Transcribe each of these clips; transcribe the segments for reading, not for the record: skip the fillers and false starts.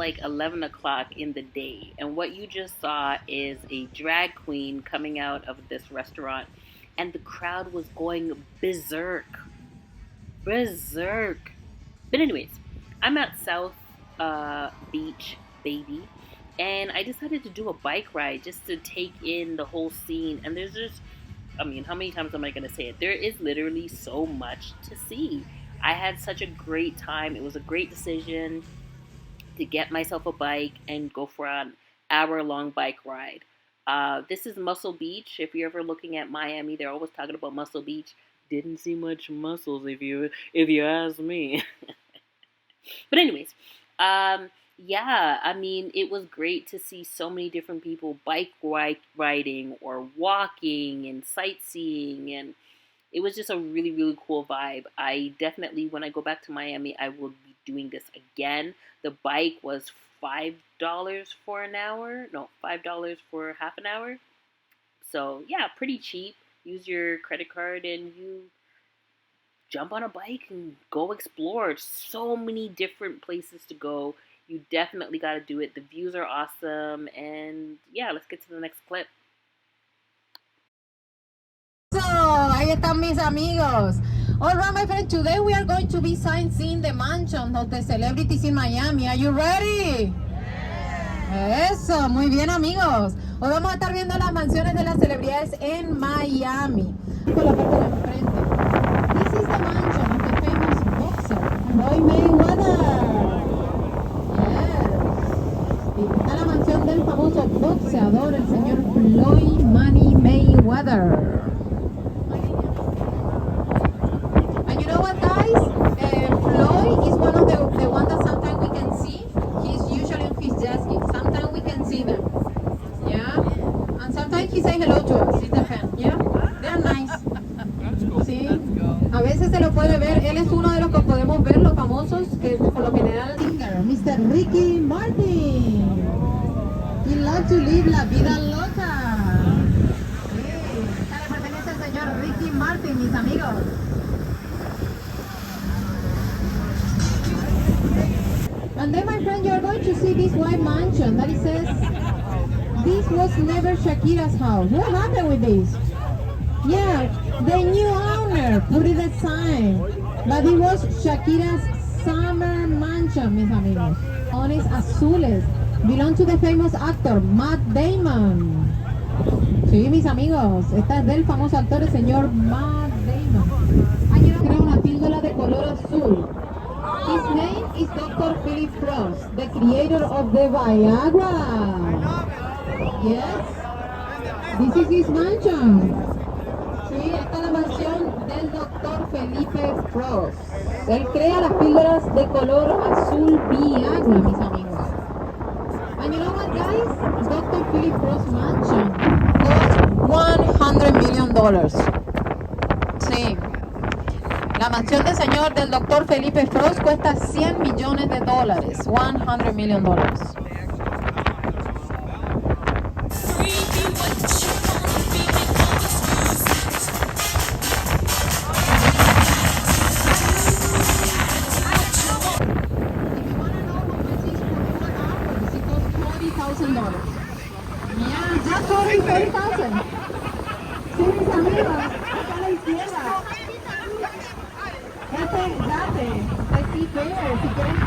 like 11 o'clock in the day, and what you just saw is a drag queen coming out of this restaurant, and the crowd was going berserk. Berserk. But, anyways, I'm at South Beach, baby, and I decided to do a bike ride just to take in the whole scene. And there's just, I mean, how many times am I going to say it? There is literally so much to see. I had such a great time. It was a great decision to get myself a bike and go for an hour-long bike ride. This is Muscle Beach. If you're ever looking at Miami, they're always talking about Muscle Beach. Didn't see much muscles, if you ask me. But anyways, yeah, I mean, it was great to see so many different people riding or walking and sightseeing, and it was just a really, really cool vibe. I definitely, when I go back to Miami, I will be doing this again. The bike was $5 for an hour. No, $5 for half an hour. So, yeah, pretty cheap. Use your credit card and you jump on a bike and go explore. So many different places to go. You definitely got to do it. The views are awesome. And yeah, let's get to the next clip. So, ahí están mis amigos. All right, my friend, today we are going to be sightseeing the mansion of the celebrities in Miami. Are you ready? Eso, muy bien, amigos. Hoy vamos a estar viendo las mansiones de las celebridades en Miami. Por la parte de enfrente. This is the mansion of the famous boxer, Floyd Mayweather. Yes. Y está la mansión del famoso boxeador, el señor Floyd Money Mayweather. And you know what, guys? Floyd is one of the ones that sometimes we can see. He's usually on his jet ski. Sometimes we can see them. Yeah? And sometimes he say hello to us. He's the fan. Yeah? They're nice. Sí. A veces se lo puede ver. Él es uno de los que podemos ver, los famosos, que por lo general... Mr. Ricky Martin. He loves to live la vida loca. Sí. Esta le pertenece al señor Ricky Martin, mis amigos. And then, my friend, you're going to see this white mansion that it says, this was never Shakira's house. What happened with this? Yeah, the new owner put it aside. But it was Shakira's summer mansion, mis amigos. Ones azules belong to the famous actor Matt Damon. Sí, mis amigos, esta es del famoso actor, el señor Matt Damon. Ayer crea una píldora de color azul. His name is Dr. Philip Frost, the creator of the Viagra. Yes, this is his mansion. Sí, esta es la mansión del Dr. Felipe Frost. Él crea las píldoras de color azul Viagra, mis amigos. And you know what, guys? Dr. Philip Frost mansion cost $100 million. Sí. La mansión del señor del doctor Felipe Frost cuesta $100 millones. $100 million. $40,000. Yeah, just $40,000. Sí, mis amigos, acá a la izquierda. Date, aquí ver, si quieres,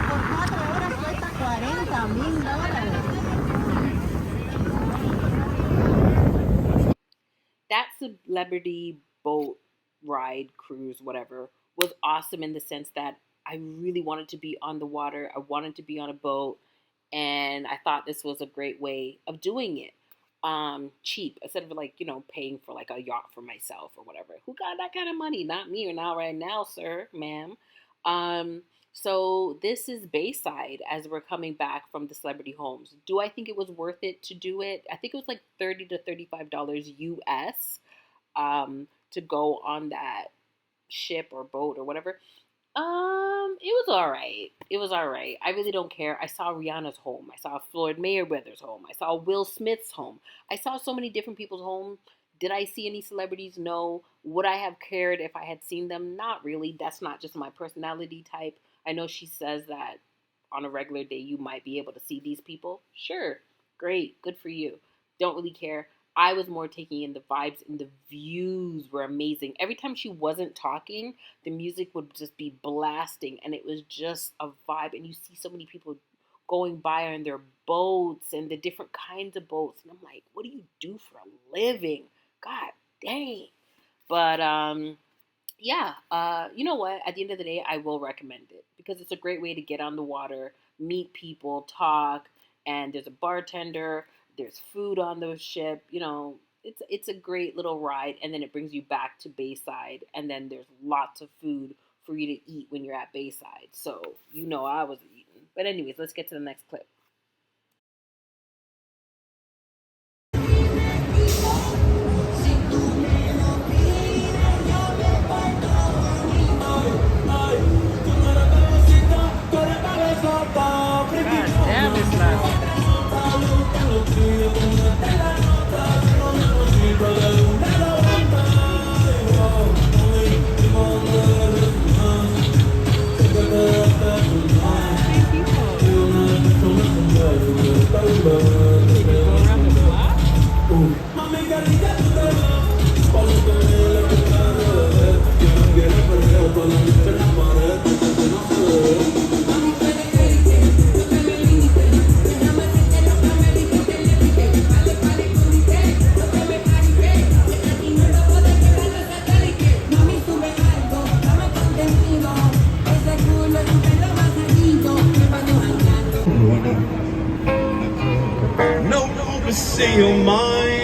por 4 horas cuesta $40,000. That celebrity boat ride, cruise, whatever, was awesome in the sense that I really wanted to be on the water. I wanted to be on a boat, and I thought this was a great way of doing it. Cheap instead of like paying for like a yacht for myself or whatever. Who got that kind of money? Not me, or not right now, sir, ma'am. So this is Bayside as we're coming back from the celebrity homes. Do I think it was worth it to do it? I think it was like $30 to $35 US to go on that ship or boat or whatever. It was all right. It was all right. I really don't care. I saw Rihanna's home. I saw Floyd Mayweather's home. I saw Will Smith's home. I saw so many different people's home. Did I see any celebrities? No. Would I have cared if I had seen them? Not really. That's not just my personality type. I know she says that on a regular day you might be able to see these people. Sure, great, good for you. Don't really care. I was more taking in the vibes, and the views were amazing. Every time she wasn't talking, the music would just be blasting, and it was just a vibe. And you see so many people going by on their boats and the different kinds of boats. And I'm like, what do you do for a living? God dang. But yeah, you know what? At the end of the day, I will recommend it because it's a great way to get on the water, meet people, talk, and there's a bartender, there's food on the ship. It's a great little ride, and then it brings you back to Bayside, and then there's lots of food for you to eat when you're at Bayside. So I was eating. But anyways, let's get to the next clip. God damn, it's loud. No longer say your mind.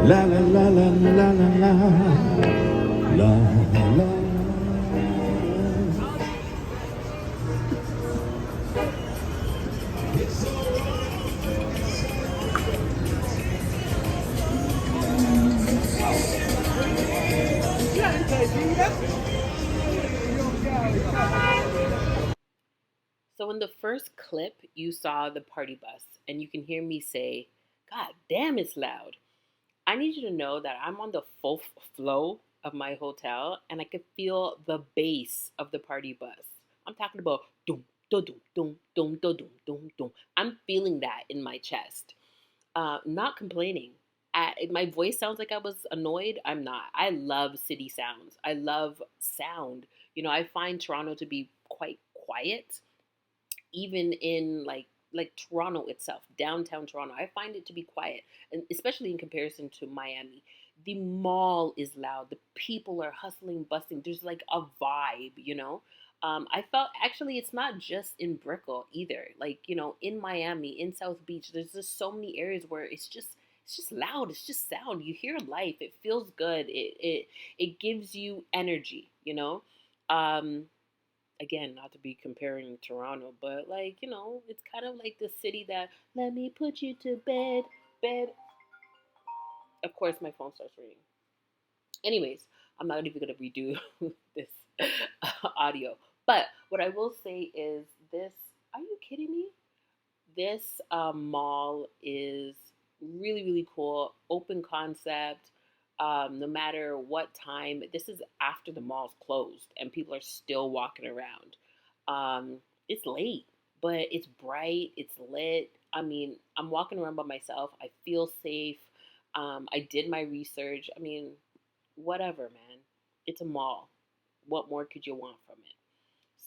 La la la la la la la la la. So in the first clip, you saw the party bus, and you can hear me say, God damn, it's loud. I need you to know that I'm on the full flow of my hotel, and I can feel the bass of the party bus. I'm talking about doom, da doom, doom, doom, da doom, doom, doom. I'm feeling that in my chest. Not complaining. My voice sounds like I was annoyed. I'm not. I love city sounds. I love sound. I find Toronto to be quite quiet, even in like Toronto itself, downtown Toronto. I find it to be quiet, and especially in comparison to Miami. The mall is loud. The people are hustling, busting. There's like a vibe. I felt actually it's not just in Brickell either. Like in Miami, in South Beach, there's just so many areas where it's just loud. It's just sound. You hear life. It feels good. It gives you energy. Um, Again, not to be comparing Toronto, but it's kind of like the city that let me put you to bed. Of course, my phone starts ringing. Anyways, I'm not even gonna redo this audio. But what I will say is this: are you kidding me? This mall is really, really cool, open concept. No matter what time, this is after the mall's closed and people are still walking around. It's late, but it's bright, it's lit. I mean, I'm walking around by myself. I feel safe. I did my research. I mean, whatever, man. It's a mall. What more could you want from it?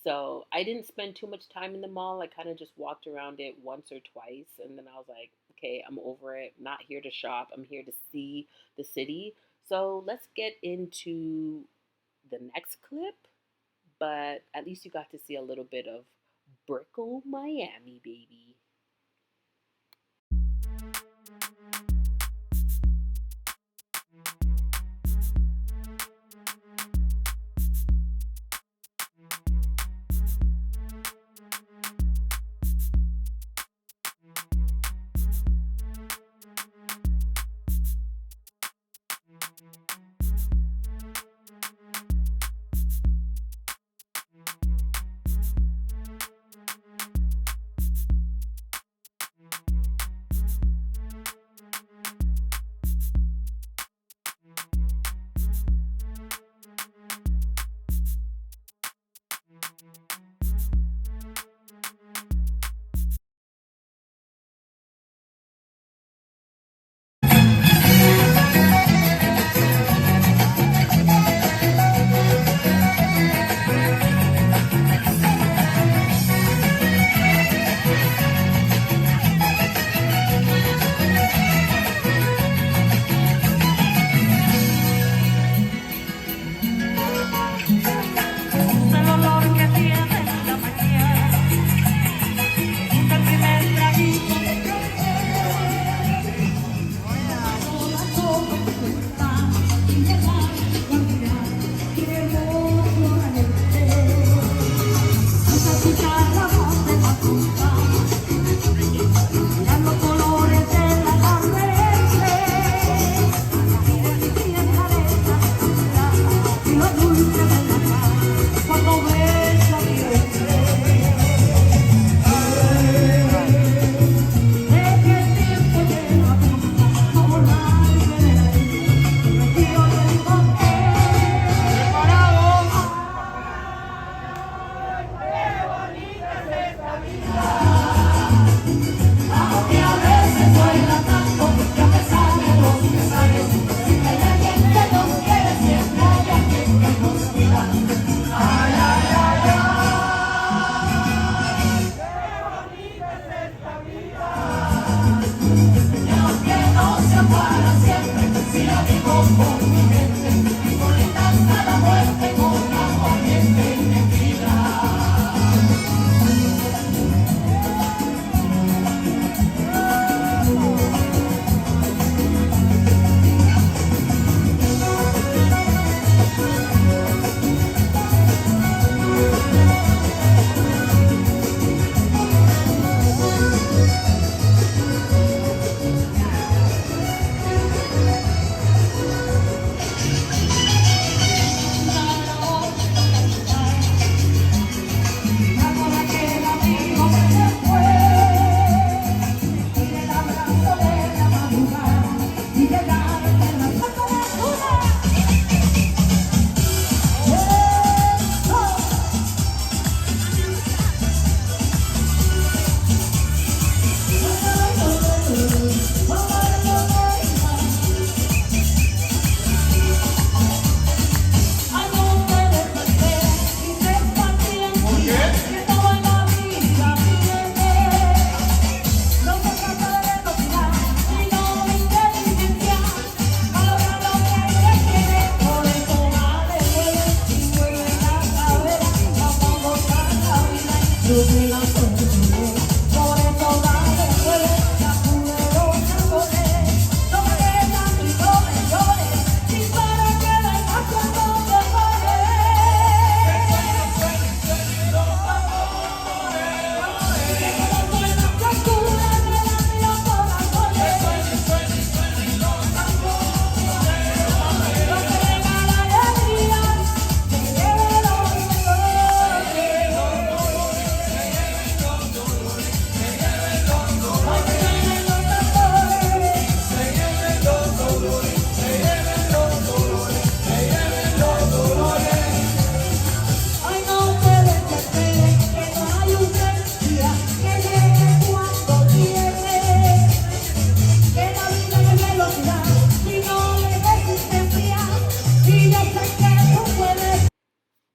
So I didn't spend too much time in the mall. I kind of just walked around it once or twice, and then I was like, okay, I'm over it. I'm not here to shop. I'm here to see the city. So let's get into the next clip. But at least you got to see a little bit of Brickell, Miami, baby.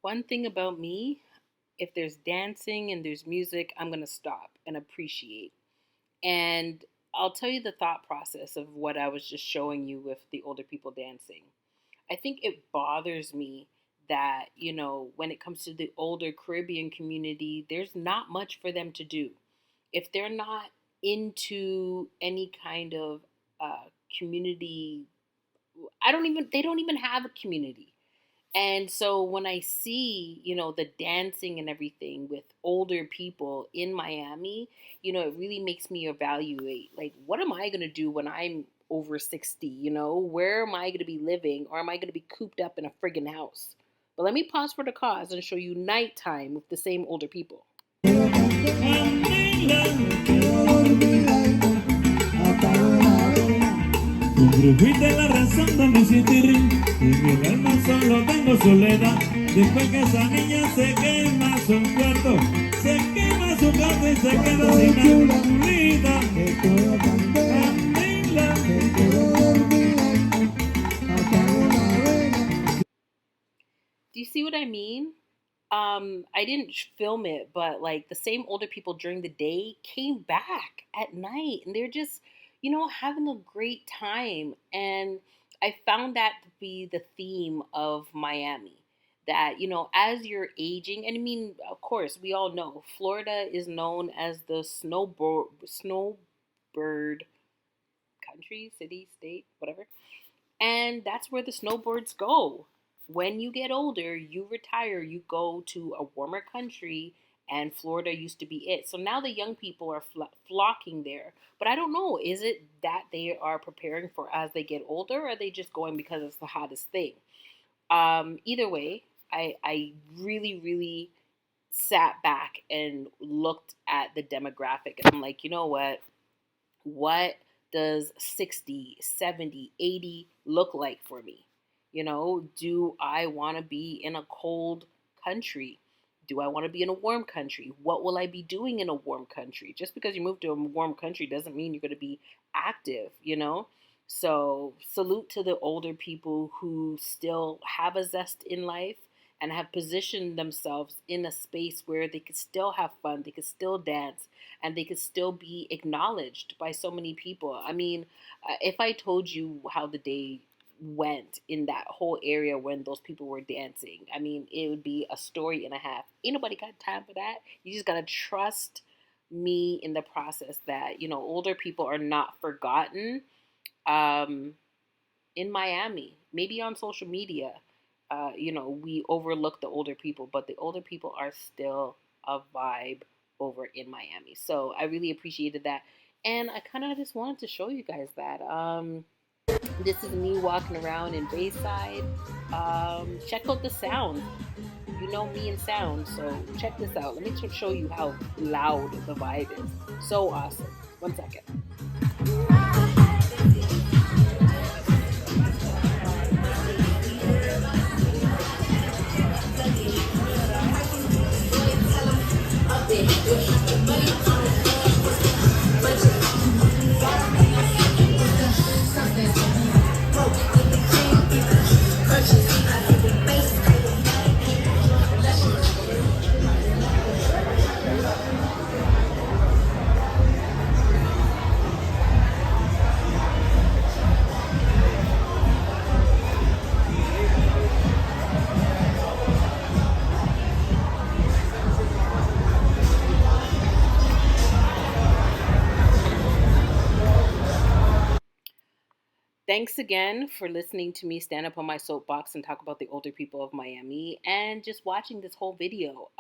One thing about me, if there's dancing and there's music, I'm going to stop and appreciate. And I'll tell you the thought process of what I was just showing you with the older people dancing. I think it bothers me that, when it comes to the older Caribbean community, there's not much for them to do. If they're not into any kind of uh, community, they don't even have a community. And so when I see, the dancing and everything with older people in Miami, it really makes me evaluate, like, what am I going to do when I'm over 60? Where am I going to be living, or am I going to be cooped up in a friggin' house? But let me pause for the cause and show you nighttime with the same older people. Un grupito es la razón de mi sentir. En el alma solo tengo soledad. Después que esa niña se quema su cuarto, se quema su cuarto y se queda sin vida. Do you see what I mean? I didn't film it, but like the same older people during the day came back at night, and they're just, having a great time. And I found that to be the theme of Miami. That, as you're aging, and I mean, of course, we all know Florida is known as the snowbird country, city, state, whatever. And that's where the snowbirds go. When you get older, you retire, you go to a warmer country, and Florida used to be it. So now the young people are flocking there. But I don't know, is it that they are preparing for as they get older, or are they just going because it's the hottest thing? Either way, I really, really sat back and looked at the demographic. And I'm like, you know what? What does 60, 70, 80 look like for me? Do I want to be in a cold country? Do I want to be in a warm country? What will I be doing in a warm country? Just because you move to a warm country doesn't mean you're going to be active. So, salute to the older people who still have a zest in life and have positioned themselves in a space where they could still have fun, they could still dance, and they could still be acknowledged by so many people. I mean, if I told you how the day went in that whole area when those people were dancing, I mean, it would be a story and a half. Ain't nobody got time for that. You just gotta trust me in the process that, older people are not forgotten. Um, in Miami, maybe on social media, we overlook the older people, but the older people are still a vibe over in Miami. So I really appreciated that. And I kind of just wanted to show you guys that. This is me walking around in Bayside. Check out the sound. You know me and sound, so check this out. Let me show you how loud the vibe is. So awesome. 1 second. Thanks again for listening to me stand up on my soapbox and talk about the older people of Miami and just watching this whole video.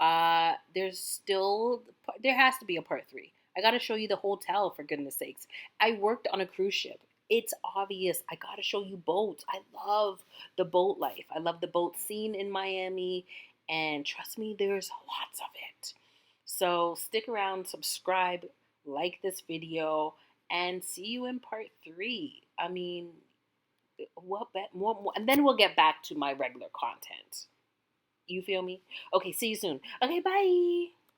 There has to be a part three. I got to show you the hotel, for goodness sakes. I worked on a cruise ship. It's obvious. I got to show you boats. I love the boat life. I love the boat scene in Miami. And trust me, there's lots of it. So stick around, subscribe, like this video, and see you in part three. I mean, more, and then we'll get back to my regular content. You feel me? Okay, see you soon. Okay, bye.